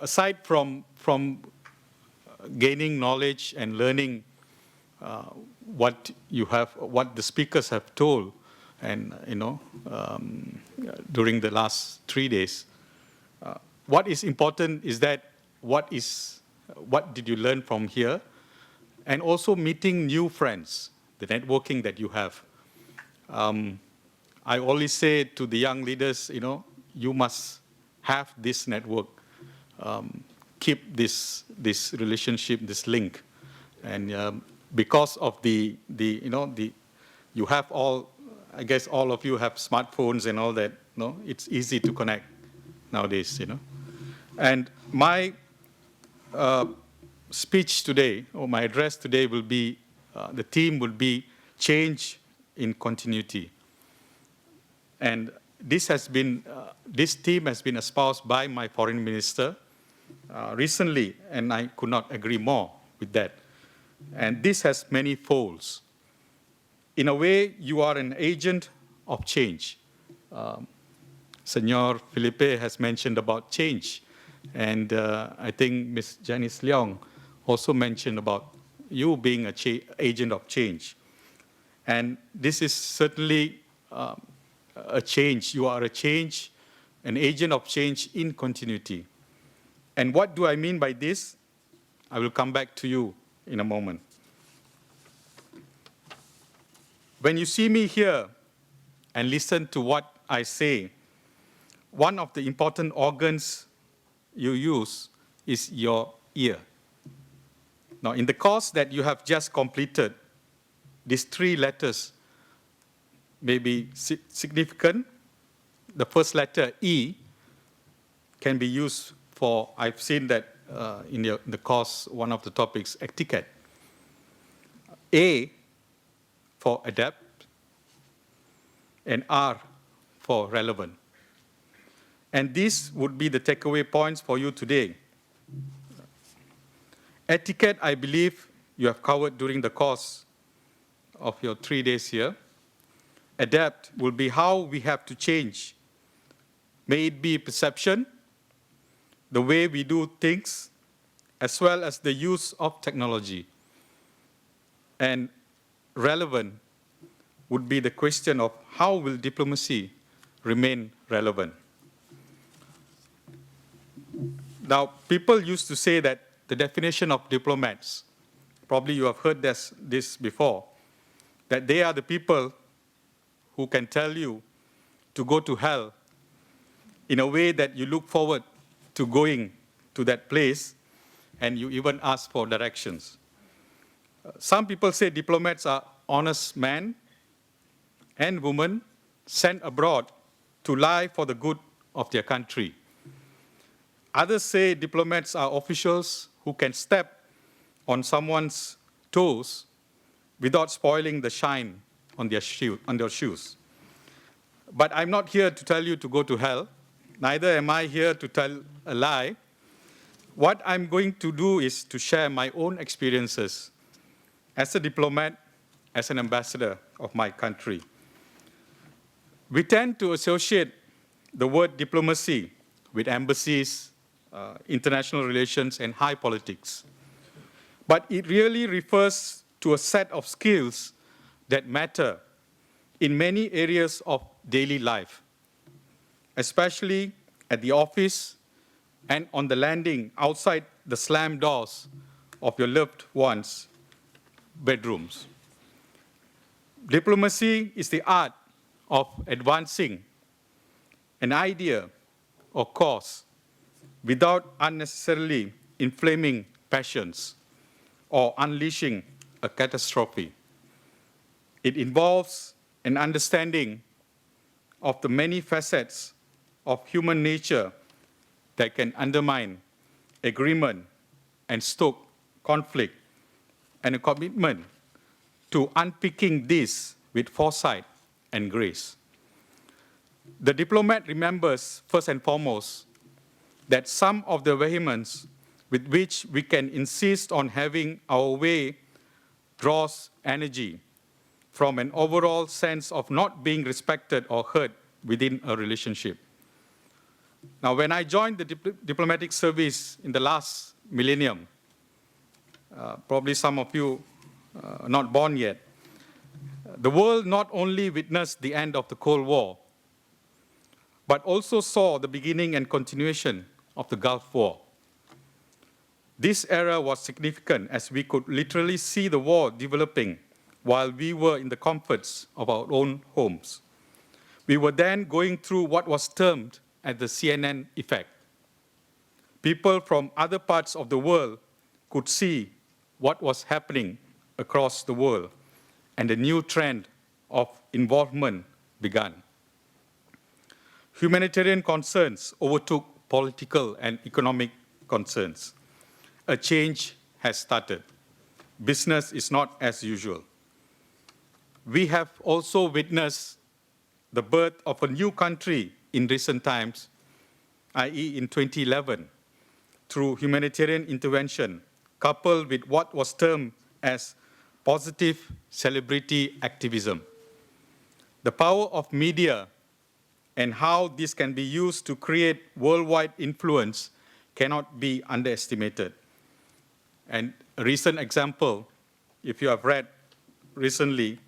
aside from gaining knowledge and learning what the speakers have told, and during the last 3 days, what is important is that what did you learn from here, and also meeting new friends, the networking that you have. I always say to the young leaders, you must have this network, keep this relationship, this link, and because of you have all, I guess all of you have smartphones and all that. It's easy to connect nowadays. And my speech today, or my address today, will be the theme will be change in continuity. And this theme has been espoused by my foreign minister recently, and I could not agree more with that. And this has many folds. In a way, you are an agent of change. Senor Felipe has mentioned about change, and I think Ms. Janice Leong also mentioned about you being an agent of change. And this is certainly a change. You are a change, an agent of change in continuity. And what do I mean by this? I will come back to you in a moment. When you see me here and listen to what I say, one of the important organs you use is your ear. Now, in the course that you have just completed, these 3 letters may be significant. The first letter, E, can be used for, I've seen that in the course, one of the topics, etiquette. A for adapt, and R for relevant. And these would be the takeaway points for you today. Etiquette, I believe you have covered during the course of your 3 days here. Adapt will be how we have to change. May it be perception, the way we do things, as well as the use of technology. And relevant would be the question of how will diplomacy remain relevant. Now, people used to say that the definition of diplomats, probably you have heard this before, that they are the people who can tell you to go to hell in a way that you look forward to going to that place, and you even ask for directions. Some people say diplomats are honest men and women sent abroad to lie for the good of their country. Others say diplomats are officials who can step on someone's toes without spoiling the shine on their shoes. But I'm not here to tell you to go to hell. Neither am I here to tell a lie. What I'm going to do is to share my own experiences as a diplomat, as an ambassador of my country. We tend to associate the word diplomacy with embassies, international relations, and high politics. But it really refers to a set of skills that matter in many areas of daily life, especially at the office and on the landing outside the slammed doors of your loved ones' bedrooms. Diplomacy is the art of advancing an idea or cause without unnecessarily inflaming passions or unleashing a catastrophe. It involves an understanding of the many facets of human nature that can undermine agreement and stoke conflict, and a commitment to unpicking this with foresight and grace. The diplomat remembers, first and foremost, that some of the vehemence with which we can insist on having our way draws energy from an overall sense of not being respected or heard within a relationship. Now, when I joined the diplomatic service in the last millennium, probably some of you not born yet, the world not only witnessed the end of the Cold War, but also saw the beginning and continuation of the Gulf War. This era was significant as we could literally see the war developing while we were in the comforts of our own homes. We were then going through what was termed as the CNN effect. People from other parts of the world could see what was happening across the world, and a new trend of involvement began. Humanitarian concerns overtook political and economic concerns. A change has started. Business is not as usual. We have also witnessed the birth of a new country in recent times, i.e. in 2011, through humanitarian intervention, coupled with what was termed as positive celebrity activism. The power of media and how this can be used to create worldwide influence cannot be underestimated. And a recent example, if you have read recently,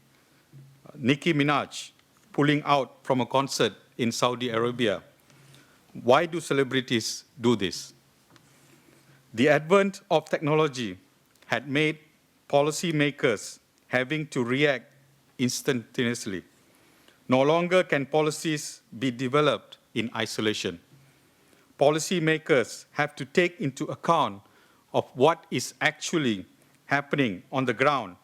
Nicki Minaj pulling out from a concert in Saudi Arabia. Why do celebrities do this? The advent of technology had made policymakers having to react instantaneously. No longer can policies be developed in isolation. Policymakers have to take into account of what is actually happening on the ground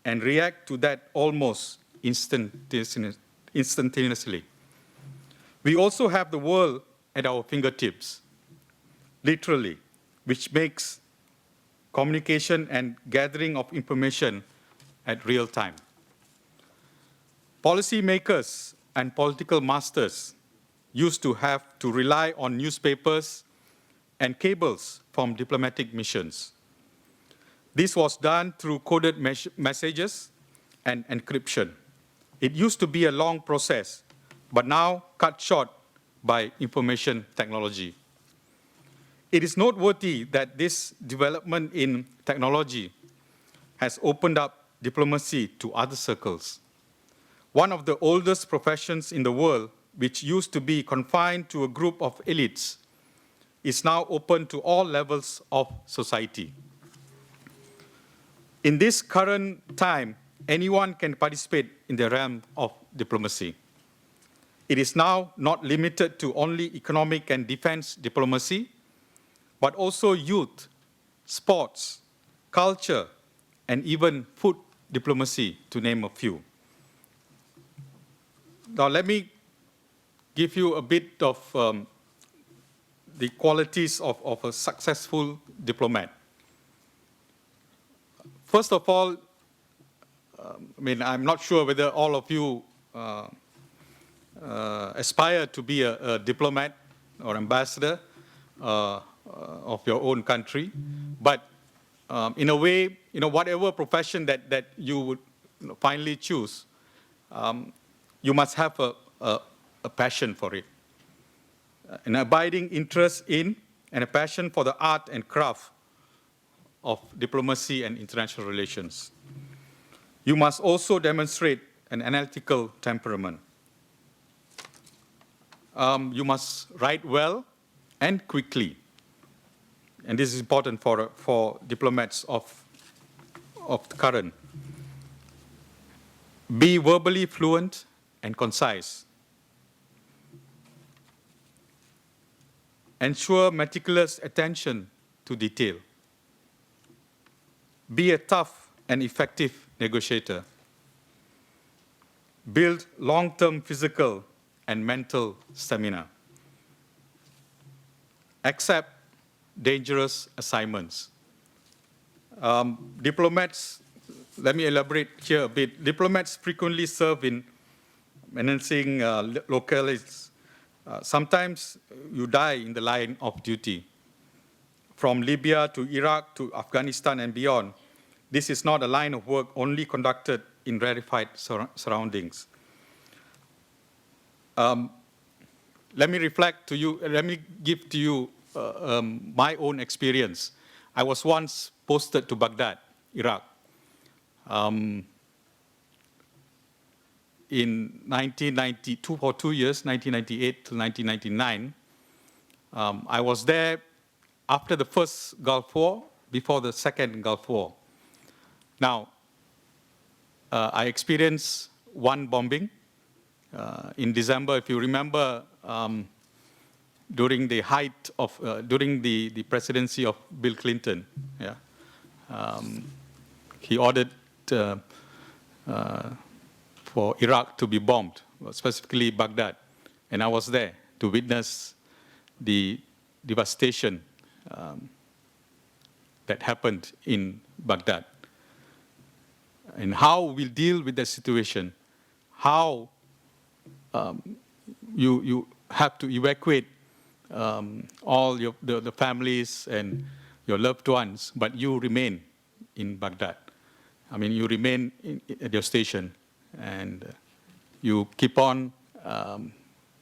and react to that almost instantaneously. We also have the world at our fingertips, literally, which makes communication and gathering of information at real time. Policymakers and political masters used to have to rely on newspapers and cables from diplomatic missions. This was done through coded messages and encryption. It used to be a long process, but now cut short by information technology. It is noteworthy that this development in technology has opened up diplomacy to other circles. One of the oldest professions in the world, which used to be confined to a group of elites, is now open to all levels of society. In this current time, anyone can participate in the realm of diplomacy. It is now not limited to only economic and defense diplomacy, but also youth, sports, culture, and even food diplomacy, to name a few. Now, let me give you a bit of the qualities of a successful diplomat. First of all, I'm not sure whether all of you aspire to be a diplomat or ambassador of your own country, but in a way, whatever profession that you would finally choose, you must have a passion for it, an abiding interest in and a passion for the art and craft of diplomacy and international relations. You must also demonstrate an analytical temperament. You must write well and quickly. And this is important for diplomats of the current. Be verbally fluent and concise. Ensure meticulous attention to detail. Be a tough and effective negotiator. Build long-term physical and mental stamina. Accept dangerous assignments. Diplomats, let me elaborate here a bit. Diplomats frequently serve in menacing localities. Sometimes you die in the line of duty. From Libya to Iraq to Afghanistan and beyond, this is not a line of work only conducted in rarefied surroundings. let me reflect to you, let me give to you my own experience. I was once posted to Baghdad, Iraq, in 1992, for 2 years, 1998 to 1999. I was there after the first Gulf War, before the second Gulf War. Now, I experienced one bombing in December, if you remember, during the height of, during the presidency of Bill Clinton. Yeah. He ordered for Iraq to be bombed, specifically Baghdad. And I was there to witness the devastation that happened in Baghdad. And how we'll deal with the situation, how you have to evacuate all the families and your loved ones, but you remain in Baghdad. I mean, you remain at your station, and you keep on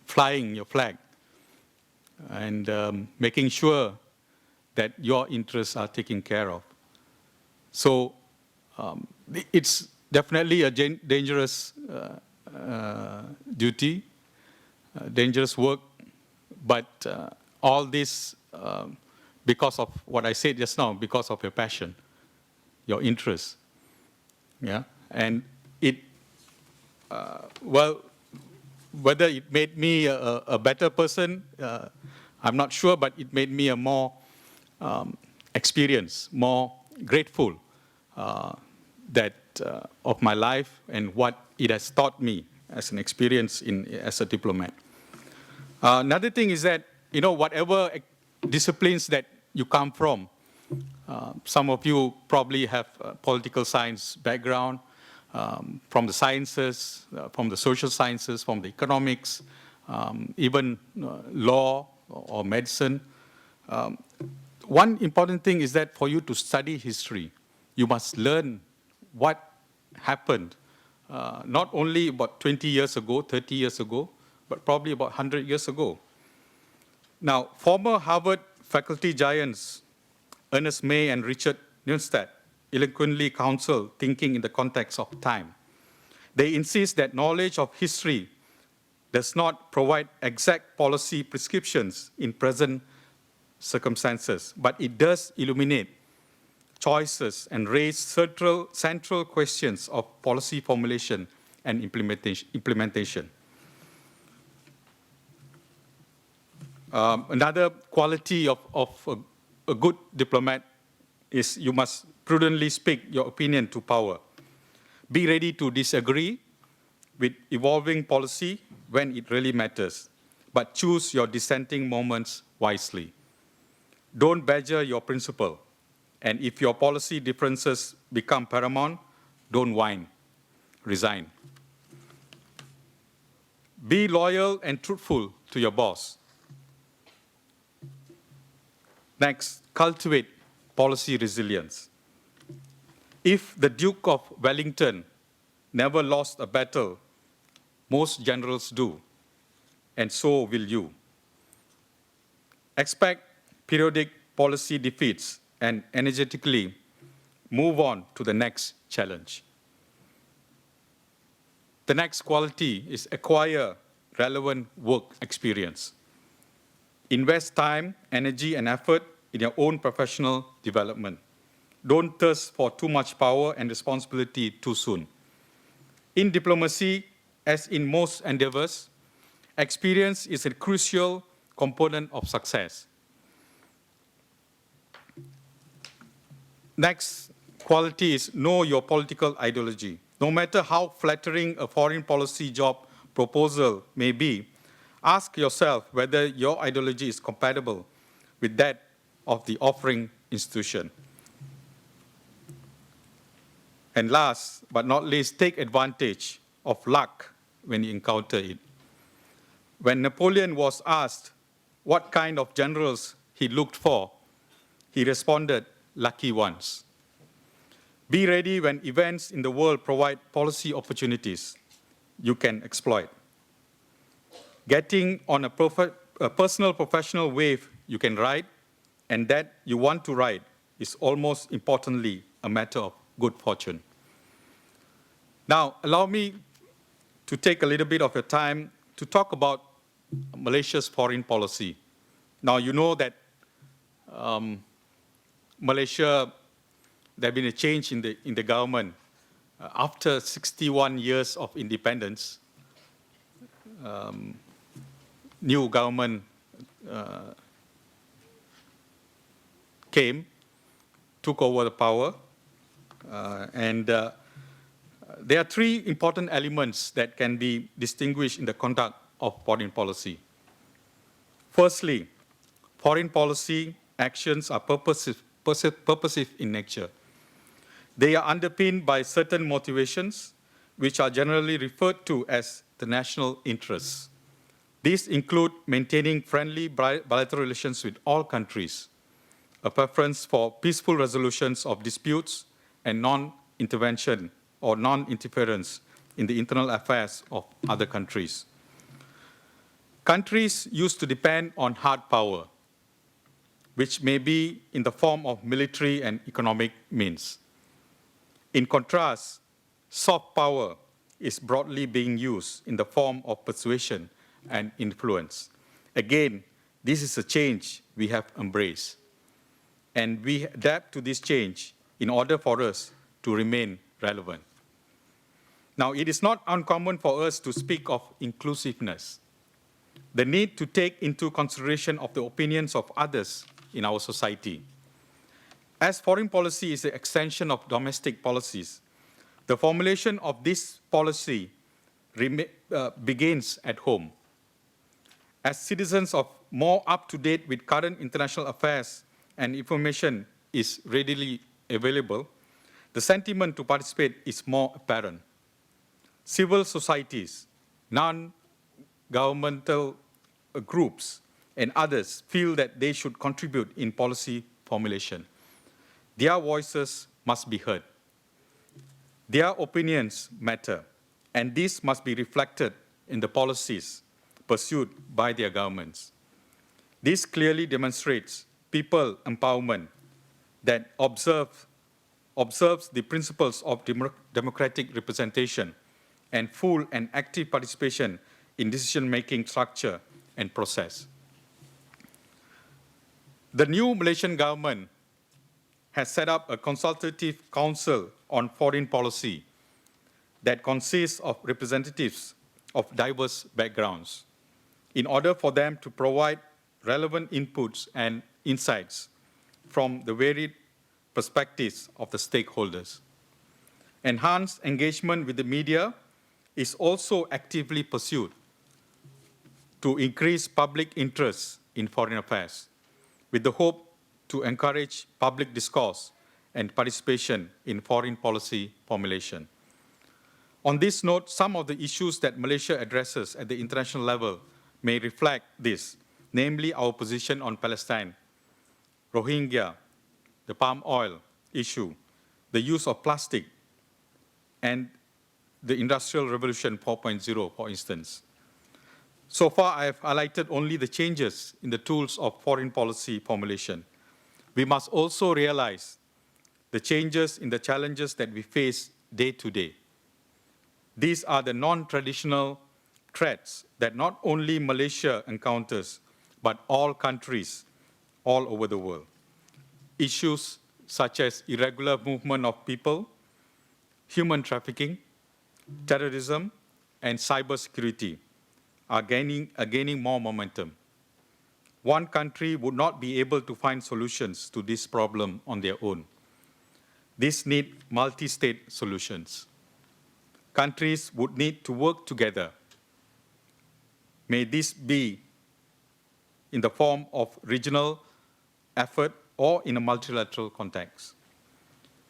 flying your flag and making sure that your interests are taken care of. So it's definitely a dangerous duty, dangerous work, but all this because of what I said just now, because of your passion, your interest. Yeah, and it, well, whether it made me a better person, I'm not sure, but it made me a more experienced, more grateful that of my life and what it has taught me as an experience as a diplomat. Another thing is that, you know, whatever disciplines that you come from, some of you probably have a political science background, from the sciences, from the social sciences, from the economics, even law or medicine. One important thing is that for you to study history, you must learn what happened, not only about 20 years ago, 30 years ago, but probably about 100 years ago. Now, former Harvard faculty giants Ernest May and Richard Neustadt eloquently counsel thinking in the context of time. They insist that knowledge of history does not provide exact policy prescriptions in present circumstances, but it does illuminate choices and raise central questions of policy formulation and implementation. Another quality of a good diplomat is you must prudently speak your opinion to power. Be ready to disagree with evolving policy when it really matters, but choose your dissenting moments wisely. Don't badger your principal, and if your policy differences become paramount, don't whine, resign. Be loyal and truthful to your boss. Next, cultivate policy resilience. If the Duke of Wellington never lost a battle, most generals do, and so will you. Expect periodic policy defeats and energetically move on to the next challenge. The next quality is acquire relevant work experience. Invest time, energy, and effort in your own professional development. Don't thirst for too much power and responsibility too soon. In diplomacy, as in most endeavors, experience is a crucial component of success. Next quality is know your political ideology. No matter how flattering a foreign policy job proposal may be, ask yourself whether your ideology is compatible with that of the offering institution. And last but not least, take advantage of luck when you encounter it. When Napoleon was asked what kind of generals he looked for, he responded, lucky ones. Be ready when events in the world provide policy opportunities you can exploit. getting on a personal professional wave you can ride and that you want to ride is almost importantly a matter of good fortune. Now, allow me to take a little bit of your time to talk about Malaysia's foreign policy. Now, you know that Malaysia, there has been a change in the government. After 61 years of independence, new government came, took over the power, and there are three important elements that can be distinguished in the conduct of foreign policy. Firstly, foreign policy actions are purposive in nature. They are underpinned by certain motivations, which are generally referred to as the national interests. These include maintaining friendly bilateral relations with all countries, a preference for peaceful resolutions of disputes, and non-intervention or non-interference in the internal affairs of other countries. Countries used to depend on hard power, which may be in the form of military and economic means. In contrast, soft power is broadly being used in the form of persuasion and influence. Again, this is a change we have embraced, and we adapt to this change in order for us to remain relevant. Now, it is not uncommon for us to speak of inclusiveness, the need to take into consideration of the opinions of others in our society. As foreign policy is an extension of domestic policies, the formulation of this policy begins at home. As citizens of more up-to-date with current international affairs and information is readily available, the sentiment to participate is more apparent. Civil societies, non-governmental groups, and others feel that they should contribute in policy formulation. Their voices must be heard. Their opinions matter, and this must be reflected in the policies pursued by their governments. This clearly demonstrates people empowerment that observes the principles of democratic representation and full and active participation in decision-making structure and process. The new Malaysian government has set up a consultative council on foreign policy that consists of representatives of diverse backgrounds in order for them to provide relevant inputs and insights from the varied perspectives of the stakeholders. Enhanced engagement with the media is also actively pursued to increase public interest in foreign affairs, with the hope to encourage public discourse and participation in foreign policy formulation. On this note, some of the issues that Malaysia addresses at the international level may reflect this, namely our position on Palestine, Rohingya, the palm oil issue, the use of plastic, and the Industrial Revolution 4.0, for instance. So far, I have highlighted only the changes in the tools of foreign policy formulation. We must also realize the changes in the challenges that we face day to day. These are the non-traditional threats that not only Malaysia encounters, but all countries all over the world. Issues such as irregular movement of people, human trafficking, terrorism, and cybersecurity are gaining more momentum. One country would not be able to find solutions to this problem on their own. This needs multi-state solutions. Countries would need to work together. May this be in the form of regional effort or in a multilateral context.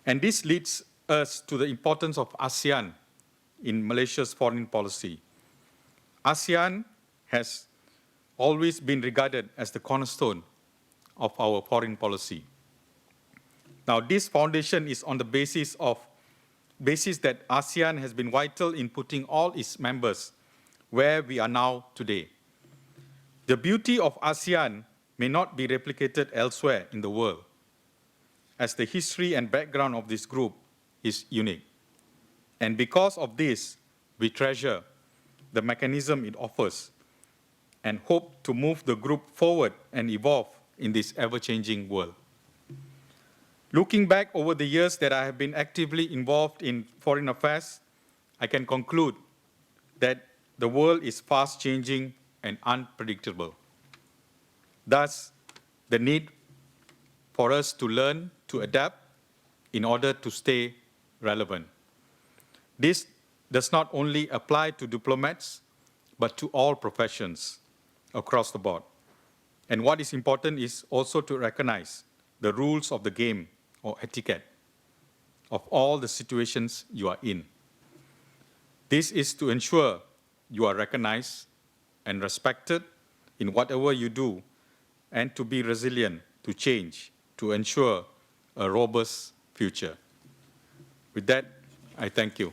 And this leads us to the importance of ASEAN in Malaysia's foreign policy. ASEAN has always been regarded as the cornerstone of our foreign policy. Now, this foundation is on the basis that ASEAN has been vital in putting all its members where we are now today, The beauty of ASEAN may not be replicated elsewhere in the world, as the history and background of this group is unique. And because of this, we treasure the mechanism it offers and hope to move the group forward and evolve in this ever-changing world. Looking back over the years that I have been actively involved in foreign affairs, I can conclude that the world is fast-changing and unpredictable. Thus, the need for us to learn to adapt in order to stay relevant. This does not only apply to diplomats, but to all professions across the board. And what is important is also to recognize the rules of the game or etiquette of all the situations you are in. This is to ensure you are recognized and respected in whatever you do, and to be resilient to change to ensure a robust future. With that, I thank you.